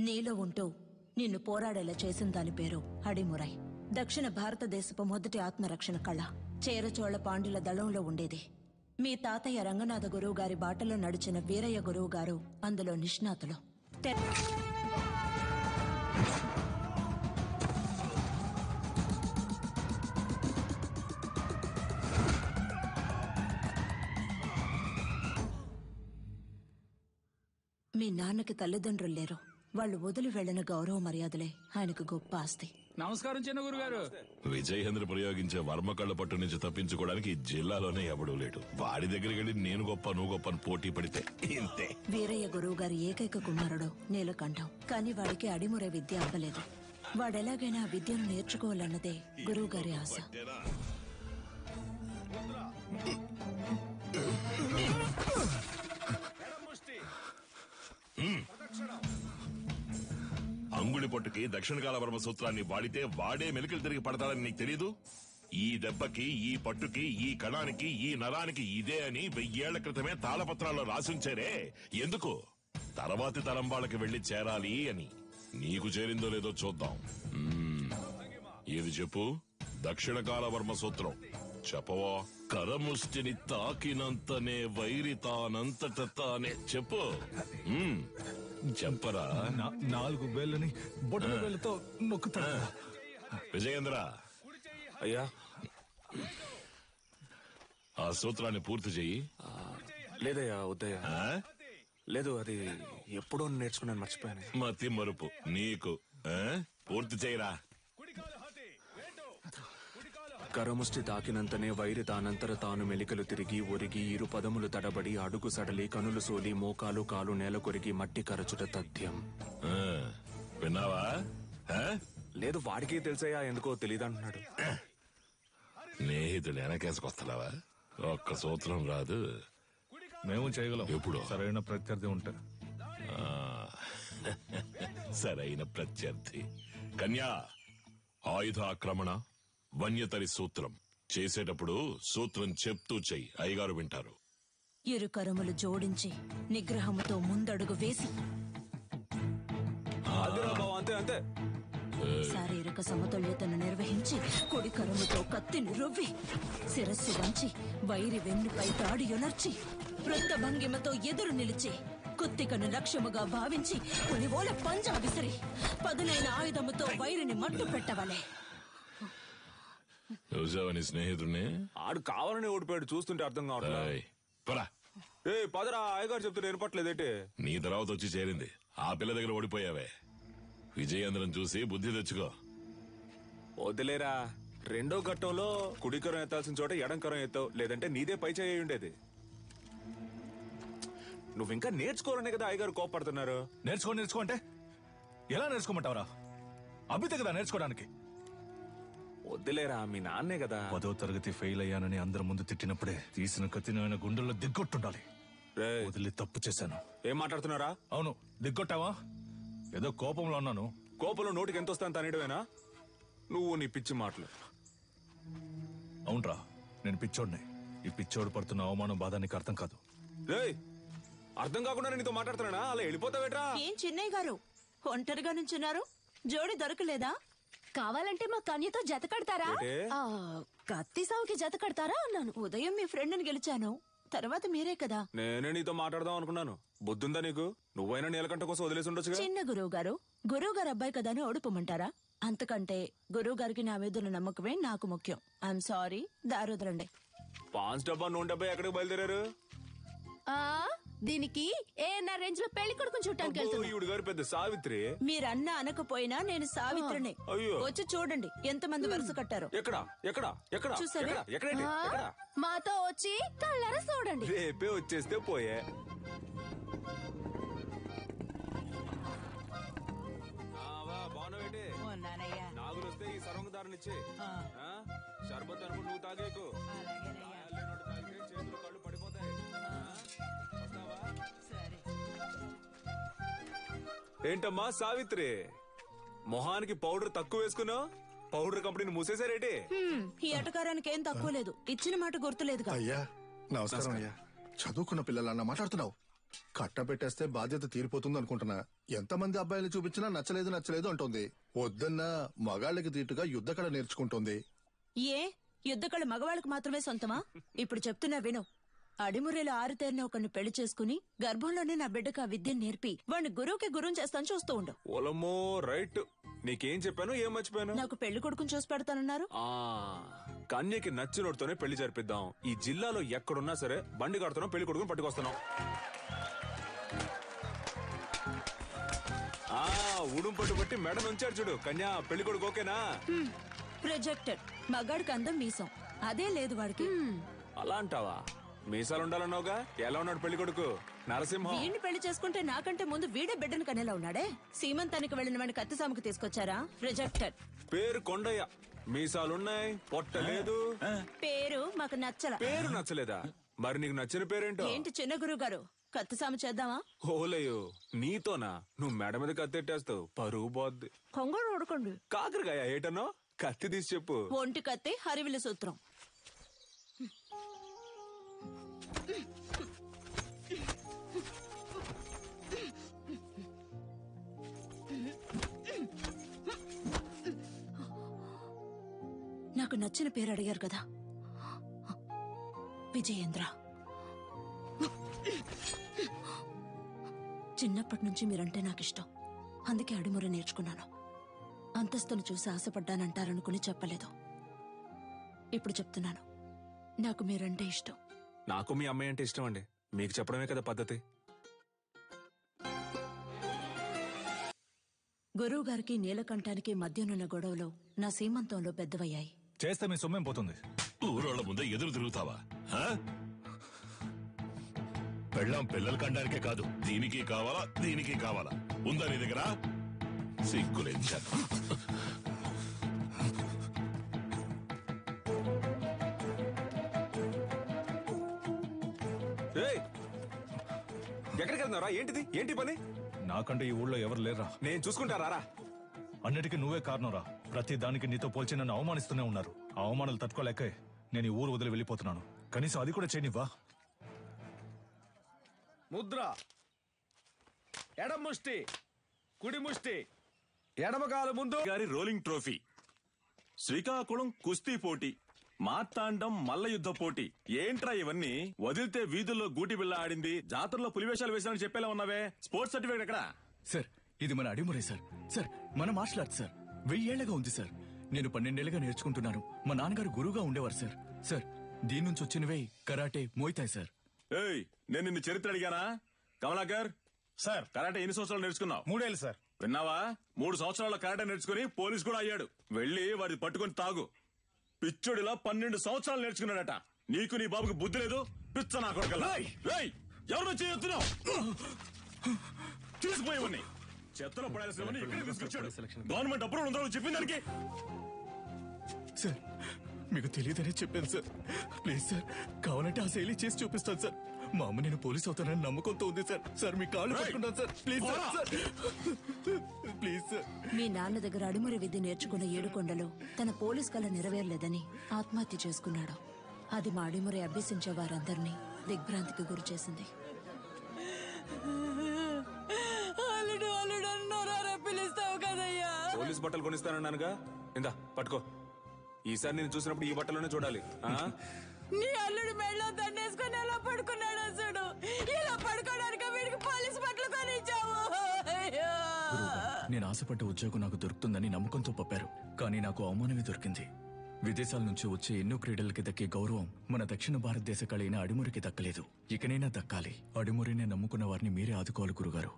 నీలో ఉంటూ నిన్ను పోరాడేలా చేసిన దాని పేరు అడిమురై. దక్షిణ భారతదేశపు మొదటి ఆత్మరక్షణ కళ చేరచోళ పాండ్యుల దళంలో ఉండేది. మీ తాతయ్య రంగనాథ గురువు గారి బాటలో నడిచిన వీరయ్య గురువు గారు అందులో నిష్ణాతులు. మీ నాన్నకి తల్లిదండ్రులు లేరు. వాళ్ళు వదిలి వెళ్లిన గౌరవ మర్యాదలే ఆయనకు గొప్ప ఆస్తి. నమస్కారం చిన్న గురుగారు. విజయేంద్ర ప్రయోగించే వర్మ కళ్ళ పట్టు నుంచి తప్పించుకోవడానికి ఈ జిల్లాలోనే ఎవడూ లేడు. వాడి దగ్గరికి వెళ్ళి నేను గొప్ప నువ్వు గొప్ప పోటీ పడితే ఇంతే. వీరయ్య గురువు గారి ఏకైక కుమారుడు నీలకంఠం. కానీ వాడికి అడిమురే విద్య అవ్వలేదు. వాడెలాగైనా ఆ విద్యను నేర్చుకోవాలన్నదే గురువు గారి ఆశ. అంగుళి పొట్టుకి దక్షిణకాల వర్మ సూత్రాన్ని వాడితే వాడే మెలికలు తిరిగి పడతాడని నీకు తెలీదు? ఈ దెబ్బకి, ఈ పట్టుకి, ఈ కణానికి, ఈ నరానికి ఇదే అని 1000 ఏళ్ల క్రితమే తాళపత్రాల్లో రాసుంచారే. ఎందుకు? తర్వాతి తరం వాళ్ళకి వెళ్లి చేరాలి అని. నీకు చేరిందో లేదో చూద్దాం. ఏది చెప్పు? దక్షిణకాల వర్మ సూత్రం చెప్పవా? కరముష్టిని తాకినంతనే వైరి తానంతట తానే. చెప్పు. చెప్పరా? 4 వేళ్ళని బొట్టల వేళ్ళతో నొక్కుతాడు. విజయేంద్ర, అయ్యా ఆ సూత్రాన్ని పూర్తి చెయ్యి. లేదయ్యా, వద్దయ్యా. లేదు, అది ఎప్పుడో నేర్చుకున్నాను, మర్చిపోయాను. మతి మరుపు నీకు. పూర్తి చేయరా. కరముష్టి తాకినంతనే వైరి తానంతర తాను మెలికలు తిరిగి ఒరిగి ఇరు పదములు తడబడి అడుగు సడలి కనులు సోలి మోకాలు కాలు నేల కొరిగి మట్టి కరచుట తథ్యం. విన్నావా? లేదు, వాడికి తెలుసయ్యా, ఎందుకో తెలియదంటున్నాడు. స్నేహితుడు వెనకేసుకొస్తావా? ఒక్క సూత్రం రాదు. మేము చేయగలం. ఎప్పుడు? సరైన ప్రత్యర్థి ఉంటే. సరైన ప్రత్యర్థి. కన్యా, ఆయుధ ఆక్రమణ వన్యతరి సూత్రం చేసేటప్పుడు సూత్రం చెప్తూ చెయ్యి. అయ్యగారు వింటారు. ఇరు కరములు జోడించి నిగ్రహముతో ముందడుగు వేసి అంతే అంతే శారీరక సమతుల్యతను నిర్వహించి కుడి కరముతో కత్తిని రువ్వి శిరస్సు వంచి వైరి వెన్నుపై తాడి యొనర్చి వృత్త భంగిమతో ఎదురు నిలిచి కుత్తికను లక్ష్యముగా భావించి కొలివోల పంజా విసిరి పదునైన ఆయుధముతో వైరిని మట్టు పెట్టవలే. చూసావని స్నేహితుడిని? ఆడు కావాలని ఓడిపోయాడు, చూస్తుంటే అర్థం కావట్లేదు. పదరా, అయ్యగారు చెప్తే నేను పట్టలేదేంటి? నీ తర్వాత వచ్చి చేరింది. ఆ పిల్ల దగ్గర ఓడిపోయావే. విజయేంద్రం చూసి బుద్ధి తెచ్చుకో. వదిలేరా, రెండో ఘట్టంలో కుడికరం ఎత్తాల్సిన చోట ఎడంకరం ఎత్తావు, లేదంటే నీదే పై చేయి ఉండేది. నువ్వు ఇంకా నేర్చుకోవాలనే కదా అయ్యగారు కోపడుతున్నారు. నేర్చుకో అంటే ఎలా నేర్చుకోమంటావరా? అభితే కదా నేర్చుకోవడానికి. వద్దులేరా, మీ నాన్నే కదా. 10వ తరగతి ఫెయిల్ అయ్యానని అందరి ముందు తిట్టినప్పుడే తీసిన కత్తిని ఆయన గుండెల్లో దిగ్గొట్టుండాలి. వదిలి తప్పు చేశాను. ఏం మాట్లాడుతున్నారా? అవును, దిగ్గొట్టావా? ఏదో కోపంలో ఉన్నాను. కోపంలో నోటికి ఎంత వస్తాను తనేయడమేనా? నువ్వు నీ పిచ్చి మాటలు. అవునరా, నేను పిచ్చోడిని. ఈ పిచ్చోడు పడుతున్న అవమానం బాధ నీకు అర్థం కాదు. అర్థం కాకుండా నీతో మాట్లాడుతున్నానా? అలా వెళ్ళిపోతావేట్రా? ఏం చిన్నయ్య గారు ఒంటరిగా నుంచున్నారు? జోడి దొరకలేదా? కావాలంటే మా కన్యతో జత కడతారా? కత్తి సావుకి జత కడతారా అన్నాను. ఉదయం మీ ఫ్రెండ్ని గెలిచాను, తర్వాత మీరే కదా. నేనే నీతో మాట్లాడదాం అనుకున్నాను. బుద్ధుందా నీకు? నువ్వైనా నీలకంఠ కోసం వదిలేసి ఉండొచ్చు. చిన్న గురువు గారు అబ్బాయి కదా అని ఓడిపోమంటారా? అంతకంటే గురువు గారికి నా మీద నమ్మకమే నాకు ముఖ్యం. I'm sorry, దారుదరండి. పాన్స్ డబ్బా నూనె డబ్బా ఎక్కడికి బయలుదేరారు? దీనికి ఏఎన్ఆర్ రేంజ్ లో పెళ్లి కొడుకుని చూడటానికి ఈవిడ గారు పెద్ద సావిత్రి. మీరన్నా అనకపోయినా నేను సావిత్రిని. వచ్చి చూడండి ఎంతమంది వరుస కట్టారు. చూసారా? మాతో వచ్చి కళ్ళారా చూడండి. రేపే వచ్చేస్తే పోయే. నాగులు వస్తే ఈ సర్వంగదారునిచ్చే షర్బత్ అనుకుంటు నువ్వు తాగేకు. చేతులు కళ్ళు పడిపోతాయి. ఏంటమ్మా సావిత్రి, మొహానికి పౌడర్ తక్కువ వేసుకున్నావు? పౌడర్ కంపెనీని మూసేశారేటి? ఈ ఎటకారానికి ఏం తక్కువ లేదు. ఇచ్చిన మాట గుర్తులేదు. అయ్యా నమస్కారం. అయ్యా, చదువుకున్న పిల్లలన్నా మాట్లాడుతున్నావు. కట్ట పెట్టేస్తే బాధ్యత తీరిపోతుంది అనుకుంటున్నా. ఎంతమంది అబ్బాయిలు చూపించినా నచ్చలేదు అంటోంది. వద్దన్నా మగాళ్ళకి తీటుగా యుద్ధకళ నేర్చుకుంటోంది. ఏ యుద్ధకళ మగవాళ్ళకు మాత్రమే సొంతమా? ఇప్పుడు చెప్తున్నా విను. అడిమురేలో ఆరుతేరిన ఒకరిని పెళ్లి చేసుకుని గర్భంలోనే నా బిడ్డకు ఆ విద్యను నేర్పి వాడిని గురువుకి గురువు చేస్తాను చూస్తూ ఉండు. ఓలమ్మో రైట్. నీకేం చెప్పాను, ఏం మర్చిపోయాను? నాకు పెళ్లి కొడుకుని చూసి పెడతానన్నారు. కన్యకి నచ్చినోడితోనే పెళ్లి జరిపిద్దాం. ఈ జిల్లాలో ఎక్కడున్నా సరే బండి కడుతున్నాం, పెళ్లి కొడుకుని పట్టుకొస్తున్నాం. ఉడుం పట్టు పట్టి మెడ నుంచాడు చూడు. కన్యా పెళ్లి కొడుకు ఓకేనా? ప్రొజెక్టర్ మగాడికి అందం మీసం అదే లేదు వాడికి. అలా అంటావా? మీసాలు ఉండాలన్నావుగా. ఎలా ఉన్నాడు పెళ్లి కొడుకు? నరసింహం. వీడిని పెళ్లి చేసుకుంటే నాకంటే ముందు వీడే బిడ్డను కనేలా ఉన్నాడే. సీమంతానికి వెళ్లిన వాడిని కత్తిసాముకు తీసుకొచ్చారా? ప్రొజెక్టర్. పేరు కొండయ్య, మీసాలున్నాయి, పొట్ట లేదు. పేరు మాకు నచ్చల. పేరు నచ్చలేదా? మరి నీకు నచ్చిన పేరేంటో? ఏంటి చిన్న గురువు గారు, కత్తిసాము చేద్దామా? ఓలయ్యో నీతోనా? నువ్వు మెడ మీద కత్తెట్టేస్తావు, పరువు పోద్ది. కొంగడు ఓడుకోండి. కాకరకాయ ఏటనో? కత్తి తీసి చెప్పు. ఒంటి కత్తి హరివిల సూత్రం. నాకు నచ్చిన పేరు అడిగారు కదా, విజయేంద్ర. చిన్నప్పటి నుంచి మీరంటే నాకు ఇష్టం. అందుకే అడిముర నేర్చుకున్నాను. అంతస్తును చూసి ఆశపడ్డానంటారనుకుని చెప్పలేదు. ఇప్పుడు చెప్తున్నాను, నాకు మీరంటే ఇష్టం. నాకు మీ అమ్మాయి అంటే ఇష్టం అండి. మీకు చెప్పడమే కదా పద్ధతి. గురువు గారికి నీలకంఠానికి మధ్యనున్న గొడవలో నా సీమంతంలో పెద్దవయ్యాయి. చేస్తే మీ సొమ్మేం పోతుంది? ఊరోళ్ళ ముందే ఎదురు తిరుగుతావా? పెళ్ళాం పిల్లలు కండానికే కాదు, దీనికి కావాలా దీనికి కావాలా? ఉందా నీ దగ్గర? సిగ్గులేదు. ఎక్కడికి వెళ్తున్నారా? ఏంటిది? ఏంటి పని? నాకంటే ఈ ఊళ్ళో ఎవరు లేరా? నేను చూసుకుంటారా? అన్నిటికీ నువ్వే కారణంరా. ప్రతి దానికి నీతో పోల్చి నన్ను అవమానిస్తూనే ఉన్నారు. ఆ అవమానాలు తట్టుకోలేకే నేను ఈ ఊరు వదిలి వెళ్ళిపోతున్నాను. కనీసం అది కూడా చేయనివ్వా? ముద్ర, ఎడమ ముష్టి, కుడి ముష్టి, ఎడమకాలు ముందు. గారి రోలింగ్ ట్రోఫీ, శ్రీకాకుళం కుస్తీ పోటీ, మార్తాండం మల్ల యుద్ధ పోటీ. ఏంట్రా ఇవన్నీ? వదిలితే వీధుల్లో గూటి బిళ్ళ ఆడింది, జాతరలో పులివేషాలు వేసానని చెప్పేలా ఉన్నావే. స్పోర్ట్స్ సర్టిఫికేట్ ఎక్కడా? సార్, ఇది మన అడిమురే సార్. సార్, మన మార్షల్ ఆర్ట్స్ సార్. 1000 ఏళ్లుగా ఉంది సార్. నేను 12 ఏళ్లుగా నేర్చుకుంటున్నాను. మా నాన్నగారు గురువుగా ఉండేవారు సార్. సార్, దీని నుంచి వచ్చినవే కరాటే, మోయితాయ్ సార్. ఏయ్, నేను నిన్ను చరిత్ర అడిగానా? కమలాకర్ సార్, కరాటే ఎన్ని సంవత్సరాలు నేర్చుకున్నావు? 3 ఏళ్ళు సార్. విన్నావా? 3 సంవత్సరాల కరాటే నేర్చుకుని పోలీస్ కూడా అయ్యాడు. వెళ్ళి వాడి పట్టుకొని తాగు. పిచ్చుడిలా 12 సంవత్సరాలు నేర్చుకున్నాడట. నీకు నీ బాబుకి బుద్ధి లేదు. పిచ్చ నా కొడుకల్లా. ఎవరు చేయొత్తున్నావు? తీసుకుపోయేవన్నీ చెత్తలో పడాల్సినవన్నీ ఇక్కడికి తీసుకొచ్చాడు. గవర్నమెంట్ అప్రూవల్ ఉందో చెప్పిన దానికి. సార్, మీకు తెలియదనే చెప్పాను సార్. ప్లీజ్ సార్, కావాలంటే ఆ శైలి చేసి చూపిస్తాను సార్. మా అమ్మ నేను పోలీస్ అవుతానని నమ్మకంతో ఉంది సార్. సార్, మీ కాళ్ళు పట్టుకుంటాను sir. Please sir, please sir. మీ నాన్న దగ్గర అడిమురి విద్య నేర్చుకున్న ఏడుకొండలో తన పోలీస్ కళ నెరవేరలేదని ఆత్మహత్య చేసుకున్నాడు. అది మా అడిమురి అభ్యసించే వారందరినీ దిగ్భ్రాంతికి గురి చేసింది. పోలీస్ బట్టలు కొనిస్తానన్నానుగా. ఇందా పట్టుకో. ఈసారి నేను చూసినప్పుడు ఈ బట్టలోనే చూడాలి. నీ అల్లుడు మెళ్ళో దండేసుకుని ఎలా పడుకున్నాడు అసలు? ఇలా పడుకోవడానికి వీడికి పోలీస్ బట్టలు కొనిచ్చావు. నేను ఆశపడ్డ ఉద్యోగం నాకు దొరుకుతుందని నమ్మకంతో పంపారు. కానీ నాకు అవమానమే దొరికింది. విదేశాల నుంచి వచ్చే ఎన్నో క్రీడలకి దక్కే గౌరవం మన దక్షిణ భారతదేశ కళైన అడిమురికి దక్కలేదు. ఇకనైనా దక్కాలి. అడిమురినే నమ్ముకున్న వారిని మీరే ఆదుకోవాలి గురుగారు.